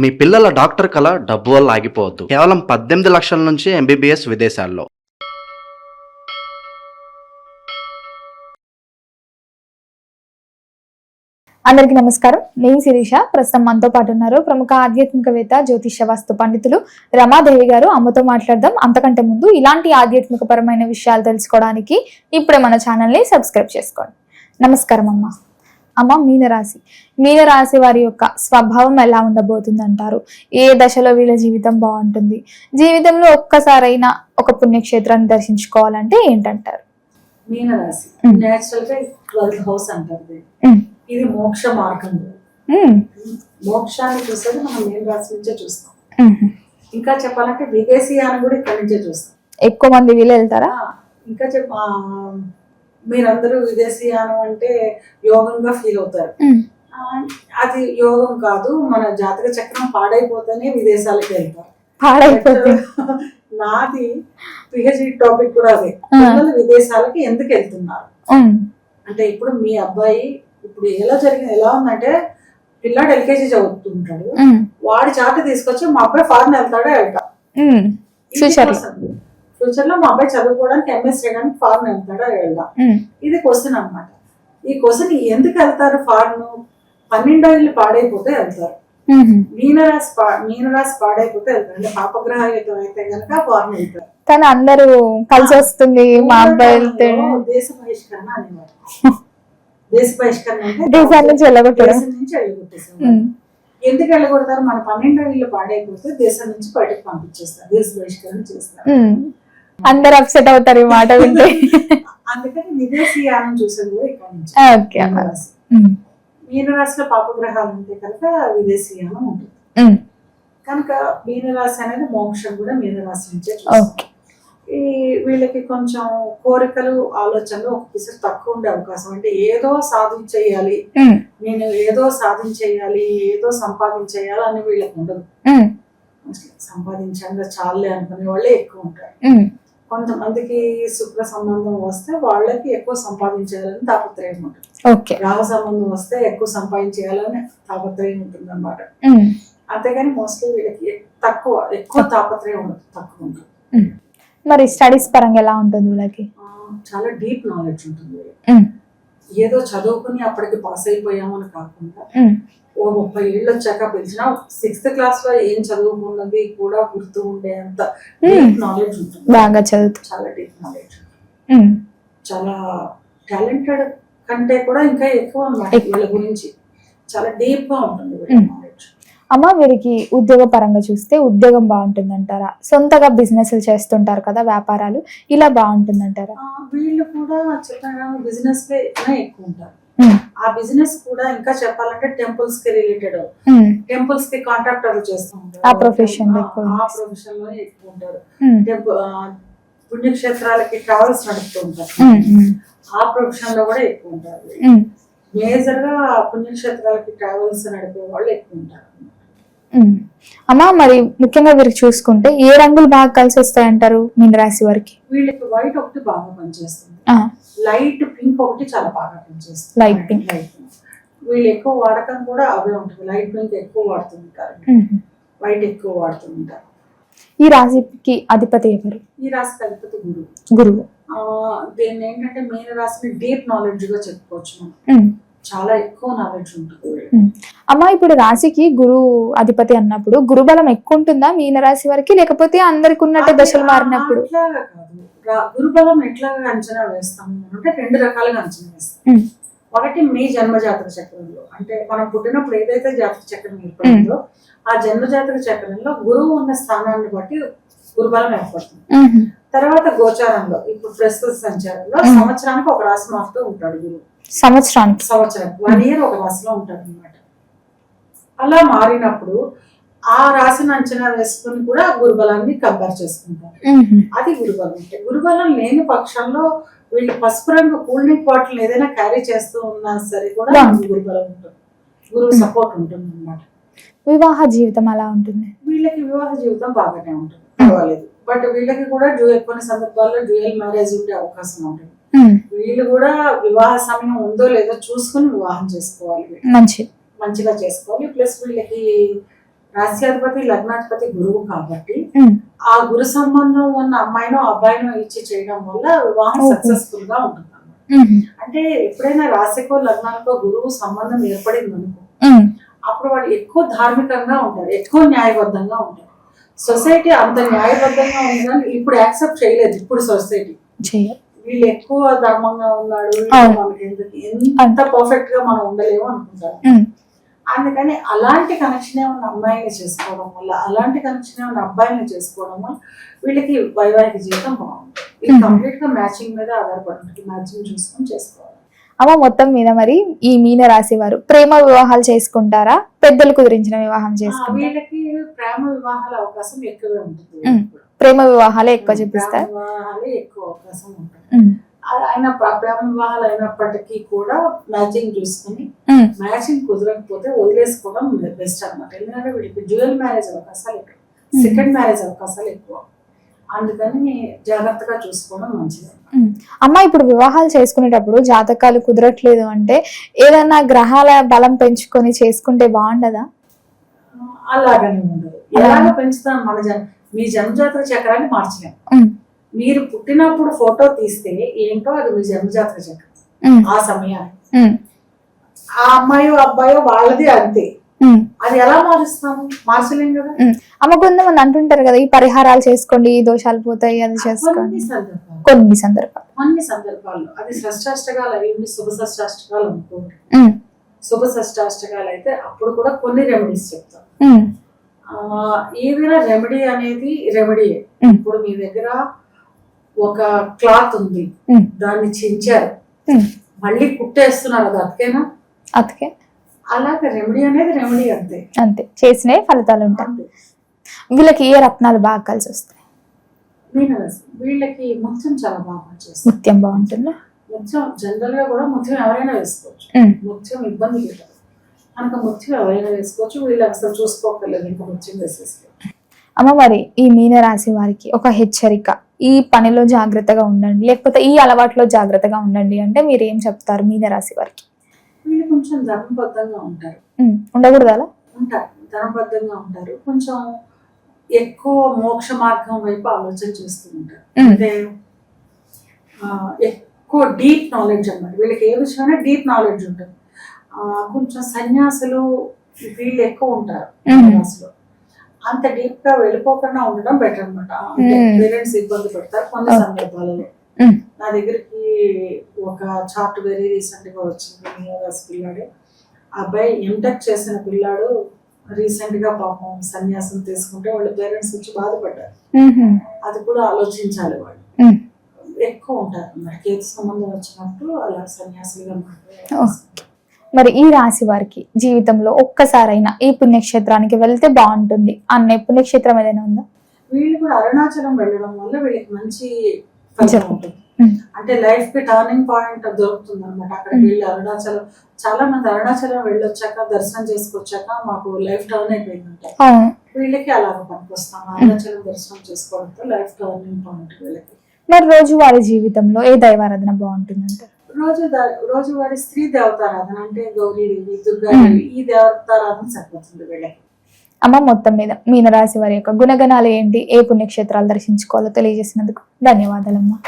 మీ పిల్లల డాక్టర్ కల డబ్బు వల్ల ఆగిపోవద్దు. కేవలం 18 లక్షల నుంచి ఎంబీబీఎస్ విదేశాల్లో. అందరికీ నమస్కారం. నేను శిరీష. ప్రస్తుతం మనతో పాటు ఉన్నారు ప్రముఖ ఆధ్యాత్మికవేత్త, జ్యోతిష వాస్తు పండితులు రమాదేవి గారు. అమ్మతో మాట్లాడదాం. అంతకంటే ముందు ఇలాంటి ఆధ్యాత్మిక పరమైన విషయాలు తెలుసుకోవడానికి ఇప్పుడే మన ఛానల్ని సబ్స్క్రైబ్ చేసుకోండి. నమస్కారం అమ్మ. అమ్మ, మీనరాశి వారి యొక్క స్వభావం ఎలా ఉండబోతుంది అంటారు? ఏ దశలో వీళ్ళ జీవితం బాగుంటుంది? జీవితంలో ఒక్కసారైనా ఒక పుణ్యక్షేత్రాన్ని దర్శించుకోవాలంటే ఏంటంటారు? మీనరాశి నేచురల్ గా 12th హౌస్ అంటారు. ఇది మోక్ష మార్గం. మోక్షాన్ని చూసేది మనం మీనరాశి నుంచే చూస్తాం. ఇంకా చెప్పాలంటే విదేశీయాన్ని కూడా ఇక్కడ నుంచే చూస్తాం. ఎక్కువ మంది వీళ్ళు వెళ్తారా? ఇంకా మీరందరూ విదేశీయానం అంటే యోగంగా ఫీల్ అవుతారు. అది యోగం కాదు. మన జాతక చక్రం పాడైపోతేనే విదేశాలకు వెళ్తారు. నాది పిహెచ్డి టాపిక్ కూడా అదే. పిల్లలు విదేశాలకి ఎందుకు వెళ్తున్నారు అంటే, ఇప్పుడు మీ అబ్బాయి ఇప్పుడు ఎలా ఉందంటే, పిల్లాడు ఎల్కేజీ చదువుతుంటాడు, వాడి చాట తీసుకొచ్చి మా అబ్బాయి ఫారెన్ వెళ్తాడో వెళ్తా. ఫ్యూచర్ లో మా అబ్బాయి చదువుకోవడానికి ఎంఎస్ చేయడానికి ఫారెన్ వెళ్తాడో వెళ్దా. ఇది క్వశ్చన్ అన్నమాట. ఈ క్వశ్చన్ ఎందుకు వెళ్తారు ఫారెన్? 12 ఇళ్ళు పాడైపోతే వెళ్తారు. మీనరాశి పాడైపోతే వెళ్తారు. అంటే పాపగ్రహాయుతం అయితే కనుక ఫారెన్ వెళ్తారు. కానీ అందరూ కలిసి వస్తుంది మా అబ్బాయి దేశ బహిష్కరణ అనేవారు. దేశ బహిష్కరణ అంటే దేశం నుంచి వెళ్ళగొట్టేసారు. ఎందుకు వెళ్ళగొడతారు? మన 12 ఇళ్ళు పాడైపోతే దేశం నుంచి బయటకు పంపించేస్తారు, దేశ బహిష్కరణ చేస్తారు. అందరు అప్సెట్ అవుతారు ఈ మాట వింటే. అందుకని విదేశీయానం చూసేది కూడా ఇక్కడ నుంచి. మీనరాశిలో పాపగ్రహాలు ఉంటే కనుక విదేశీయానం ఉంటుంది. కనుక మీనరాశి అనేది మోక్షం కూడా మీనరాశి నుంచే చూస్తాం. ఈ వీళ్ళకి కొంచెం కోరికలు, ఆలోచనలు ఒక పిసరు తక్కువ ఉండే అవకాశం. అంటే ఏదో సాధించేయాలి, నేను ఏదో సాధించేయాలి, ఏదో సంపాదించేయాలి అని వీళ్ళకి ఉండదు. సంపాదించంగా చాలే అనుకునే వాళ్ళే ఎక్కువ ఉంటారు. కొంతమందికి శుక్ర సంబంధం వస్తే వాళ్ళకి ఎక్కువ సంపాదించేయాలని తాపత్రయం ఉంటుంది. రాహు సంబంధం వస్తే ఎక్కువ సంపాదించేయాలని తాపత్రయం ఉంటుంది అన్నమాట. అంతేగాని మోస్ట్లీ వీళ్ళకి ఎక్కువ తాపత్రయం ఉండదు, తక్కువ ఉంటుంది. మరి స్టడీస్ పరంగా ఎలా ఉంటుంది వీళ్ళకి? చాలా డీప్ నాలెడ్జ్ ఉంటుంది. ఏదో చదువుకుని అప్పటికి పాస్ అయిపోయామని కాకుండా, ఓ 30 ఏళ్ళు వచ్చాక పిలిచిన 6th క్లాస్ లో ఏం చదువుకున్నది కూడా గుర్తు ఉండేంత డీప్ నాలెడ్జ్ ఉంటుంది. బాగా చదువుతుంది. చాలా డీప్ నాలెడ్జ్, చాలా టాలెంటెడ్ కంటే కూడా ఇంకా ఎక్కువ అన్నమాట. వీళ్ళ గురించి చాలా డీప్ గా ఉంటుంది వీళ్ళ నాలెడ్జ్. అమ్మ, వీరికి ఉద్యోగ పరంగా చూస్తే ఉద్యోగం బాగుంటుంది అంటారా? సొంతగా బిజినెస్ చేస్తుంటారు కదా, వ్యాపారాలు, ఇలా బాగుంటుంది అంటారా? వీళ్ళు కూడా చెప్పగా బిజినెస్ ఎక్కువ ఉంటారు. ఆ బిజినెస్ కూడా ఇంకా చెప్పాలంటే టెంపుల్స్ కి రిలేటెడ్, టెంపుల్స్ కి కాంట్రాక్టర్లు చేస్తూ ఉంటారు. ఆ ప్రొఫెషన్ లో ఎక్కువ ఉంటారు. పుణ్యక్షేత్రాలకి ట్రావెల్స్ నడుపుతూ ఉంటారు. ఆ ప్రొఫెషన్ లో కూడా ఎక్కువ ఉంటారు. మేజర్ గా పుణ్యక్షేత్రాలకి ట్రావెల్స్ నడిపే వాళ్ళు ఎక్కువ ఉంటారు. అమ్మా, మరి ముఖ్యంగా వీరికి చూసుకుంటే ఏ రంగులు బాగా కలిసి వస్తాయి అంటారు మీనరాశి వారికి? వీళ్ళకి వైట్ ఒకటి బాగా పనిచేస్తుంది, లైట్ పింక్ ఒకటి చాలా బాగా పనిచేస్తుంది. లైట్ పింక్ వీళ్ళు ఎక్కువ వాడకం కూడా అవే ఉంటుంది. లైట్ పింక్ ఎక్కువ వాడుతుంటారు, వైట్ ఎక్కువ వాడుతుంటారు. ఈ రాశికి అధిపతి ఎవరు? ఈ రాశికి అధిపతి గురువు. దీన్ని ఏంటంటే మీన రాశిని డీప్ నాలెడ్జ్ గా చెప్పుకోవచ్చు మనం. చాలా ఎక్కువ నాలెడ్జ్ ఉంటుంది. అమ్మా, ఇప్పుడు రాశికి గురు అధిపతి అన్నప్పుడు గురుబలం ఎక్కువ ఉంటుందా మీనరాశి వారికి, లేకపోతే అందరికి ఉన్నట్టు దశలు మారినప్పుడు? అట్లాగా కాదు. గురుబలం ఎట్లాగా అంచనా వేస్తాము అంటే 2 రకాలుగా అంచనా వేస్తాం. ఒకటి మీ జన్మజాతక చక్రంలో, అంటే మనం పుట్టినప్పుడు ఏదైతే జాతక చక్రం ఏర్పడిందో ఆ జన్మజాతక చక్రంలో గురువు ఉన్న స్థానాన్ని బట్టి గురుబలం ఏర్పడుతుంది. తర్వాత గోచారంలో, ఇప్పుడు ప్రస్తుత సంచారంలో సంవత్సరానికి ఒక రాశి మారుతూ ఉంటాడు గురువు. సంవత్సరం 1 year ఒక రాశిలో ఉంటాడు అనమాట. అలా మారినప్పుడు ఆ రాశిని అంచనా వేసుకుని కూడా గురుబలాన్ని కంపేర్ చేసుకుంటారు. అది గురుబలం. అంటే గురుబలం లేని పక్షంలో వీళ్ళు పసుపు రంగు కూల్డ్రింక్ బాటిల్ ఏదైనా క్యారీ చేస్తూ ఉన్నా సరే కూడా గురుబలం ఉంటుంది, గురువు సపోర్ట్ ఉంటుంది అనమాట. వివాహ జీవితం అలా ఉంటుంది. వీళ్ళకి వివాహ జీవితం బాగానే ఉంటుంది, పర్వాలేదు. బట్ వీళ్ళకి కూడా కొన్ని సందర్భాల్లో డ్యూయల్ మ్యారేజ్ ఉండే అవకాశం ఉంటుంది. వీళ్ళు కూడా వివాహ సమయం ఉందో లేదో చూసుకుని వివాహం చేసుకోవాలి, మంచిగా చేసుకోవాలి. ప్లస్ వీళ్ళకి రాశ్యాధిపతి లగ్నాధిపతి గురువు కాబట్టి ఉమ్, ఆ గురు సంబంధం ఉన్న అమ్మాయినో అబ్బాయినో ఇచ్చి చేయడం వల్ల వివాహం ఓకే. సక్సెస్ఫుల్ గా ఉంటుంది అన్నమాట. ఉమ్, అంటే ఎప్పుడైనా రాశికో లగ్నానికో గురువు సంబంధం ఏర్పడింది అనుకో, ఉమ్, అప్పుడు వాళ్ళు ఎక్కువ ధార్మికంగా ఉంటారు, ఎక్కువ న్యాయబద్ధంగా ఉంటారు. సొసైటీ అంత న్యాయబద్ధంగా ఉందని ఇప్పుడు యాక్సెప్ట్ చేయలేదు. ఇప్పుడు సొసైటీ చెయ్యాలి. వీళ్ళు ఎక్కువ ధర్మంగా ఉన్నాడు, అవును. మనకి ఎంత పర్ఫెక్ట్ గా మనం ఉండలేము అనుకుంటారు. ఉమ్, అందుకని అలాంటి కనెక్షన్ ఉన్న అమ్మాయిని చేసుకోవడం వల్ల, అలాంటి కనెక్షన్ ఉన్న అబ్బాయిని చేసుకోవడం వల్ల వీళ్ళకి వైవాహిక జీవితం బాగుంటుంది. ఇది కంప్లీట్ గా మ్యాచింగ్ మీద ఆధారపడి ఉంటుంది. మ్యాచింగ్ చూసుకొని చేసుకోవాలి. అమ్మ మొత్తం మీద మరి ఈ మీన రాశి వారు ప్రేమ వివాహాలు చేసుకుంటారా, పెద్దలు కుదిరించిన వివాహం చేసుకుంటారా? వీళ్ళకి ప్రేమ వివాహాల అవకాశం ఎక్కువే ఉంటుంది. ప్రేమ వివాహాలే ఎక్కువ చూపిస్తారు. ప్రేమ వివాహాలే ఎక్కువ అవకాశం ఉంటుంది. ఉమ్, ఆయన ప్రేమ వివాహాలు అయినప్పటికీ కూడా మ్యాచింగ్ చూసుకుని, ఉమ్, మ్యాచింగ్ కుదరకపోతే వదిలేసుకోవడం బెస్ట్ అన్నమాట. ఎందుకంటే వీళ్ళకి డ్యూయల్ మ్యారేజ్ అవకాశాలు ఎక్కువ, సెకండ్ మ్యారేజ్ అవకాశాలు ఎక్కువ. అందుకని జాగ్రత్తగా చూసుకోవడం మంచిది. ఉమ్. అమ్మ ఇప్పుడు వివాహాలు చేసుకునేటప్పుడు జాతకాలు కుదరట్లేదు అంటే ఏదైనా గ్రహాల బలం పెంచుకొని చేసుకుంటే బాగుండదా? అలాగని ఉండదు. ఎలాగ పెంచుతాం మన మీ జన్మజాతక చక్రాన్ని మార్చలేం. ఉమ్, మీరు పుట్టినప్పుడు ఫోటో తీస్తే ఏంటో అది మీ జన్మజాతక చక్రం. ఉమ్, ఆ సమయాన్ని ఉమ్, ఆ అమ్మాయో అబ్బాయో వాళ్ళది అంతే. ఉమ్, అది ఎలా మారుస్తాము? మార్చలేం కదా. ఉమ్. అమ్మ కొంతమంది అంటుంటారు కదా, ఈ పరిహారాలు చేసుకోండి, ఈ దోషాలు పోతాయి, అది చేసుకోండి. కొన్ని సందర్భాల్లో అది షష్టాష్టకాలు అయ్యింది, శుభ షష్టాష్టకాలు అనుకోండి. ఉమ్, శుభ షష్టాష్టకాలు అయితే అప్పుడు కూడా కొన్ని రెమెడీస్ చెప్తాం. ఉమ్, ఏదైనా రెమెడీ అనేది రెమెడీయే. ఉమ్. ఇప్పుడు మీ దగ్గర ఒక క్లాత్ ఉంది, ఉమ్, దాన్ని చించారు, ఉమ్. మళ్ళీ కుట్టేస్తున్నారు, అది అతికేనా? అతికే. అలాగే రెమెడీ అనేది రెమెడీ అంతే. అంతే, చేసిన ఫలితాలు ఉంటాయి. అంతే. వీళ్ళకి ఏ రత్నాలు బాగా కలిసి వస్తాయి? మీనరాశి వీళ్ళకి ముత్యం చాలా బాగా పనిచేస్తుంది. ముత్యం బాగుంటుందా? ముత్యం జనరల్ గా కూడా ముత్యం ఎవరైనా వేసుకోవచ్చు. ఉమ్, ముత్యం ఇబ్బంది పెట్టదు కనుక ముత్యం ఎవరైనా వేసుకోవచ్చు. వీళ్ళు అసలు చూసుకోకర్లేదు, ఇంకా ముత్యం వేసేసుకోవచ్చు. అమ్మ మరి ఈ మీన రాశి వారికి ఒక హెచ్చరిక, ఈ పనిలో జాగ్రత్తగా ఉండండి, లేకపోతే ఈ అలవాట్లో జాగ్రత్తగా ఉండండి అంటే మీరు ఏం చెప్తారు మీన రాశి వారికి? వీళ్ళు కొంచెం ధర్మబద్ధంగా ఉంటారు. ఉండకూడదు అలా? ఉంటారు, ధర్మబద్ధంగా ఉంటారు. కొంచెం ఎక్కువ మోక్ష మార్గం వైపు ఆలోచన చేస్తూ ఉంటారు. అంటే ఎక్కువ డీప్ నాలెడ్జ్ అన్నమాట. వీళ్ళకి ఏ విషయమైనా డీప్ నాలెడ్జ్ ఉంటుంది. కొంచెం సన్యాసులు వీళ్ళు ఎక్కువ ఉంటారు సన్యాసులు. అంత డీప్ గా వెళ్ళిపోకుండా ఉండడం బెటర్ అనమాట. పేరెంట్స్ ఇబ్బంది పెడతారు కొన్ని సందర్భాలలో. నా దగ్గరికి ఒక చార్ట్ వెరీ రీసెంట్ గా వచ్చింది. మీనరాశి పిల్లాడు, అబ్బాయి ఎంటెక్ చేసిన పిల్లాడు రీసెంట్ గా పాపం సన్యాసం తీసుకుంటే వాళ్ళ పేరెంట్స్ వచ్చి బాధపడ్డారు. అది కూడా ఆలోచించాలి. వాళ్ళు ఎక్కువ ఉంటారు అన్నమాట. కేతు సంబంధం వచ్చినప్పుడు అలా సన్యాసులుగా మాట్లాడారు. మరి ఈ రాశి వారికి జీవితంలో ఒక్కసారైనా ఈ పుణ్యక్షేత్రానికి వెళ్తే బాగుంటుంది అనే పుణ్యక్షేత్రం ఏదైనా ఉందా? వీళ్ళు కూడా అరుణాచలం వెళ్ళడం వల్ల వీళ్ళకి మంచి ఫలితం ఉంటుంది. అంటే లైఫ్ కి టర్నింగ్ పాయింట్ దొరుకుతుంది అనమాట. అక్కడికి వెళ్ళి అరుణాచలం, చాలా మంది అరుణాచలం వెళ్ళొచ్చాక దర్శనం చేసుకొచ్చాక మాకు లైఫ్ టర్న్ అయిపోయిందంటే వీళ్ళకి అలాగ పనికొస్తాం. అరుణాచలం దర్శనం చేసుకోవడంతో లైఫ్ టర్నింగ్ పాయింట్ వీళ్ళకి. మరి రోజువారీ జీవితంలో ఏ దైవారాధన బాగుంటుందంటారు? రోజువారీ స్త్రీ దేవతారాధన అంటే గౌరీదేవి, దుర్గాదేవి, ఈ దేవతారాధన సరిపోతుంది వీళ్ళకి. అమ్మ మొత్తం మీద మీనరాశి వారి యొక్క గుణగణాలు ఏంటి, ఏ పుణ్యక్షేత్రాలు దర్శించుకోవాలో తెలియజేసినందుకు ధన్యవాదాలమ్మా.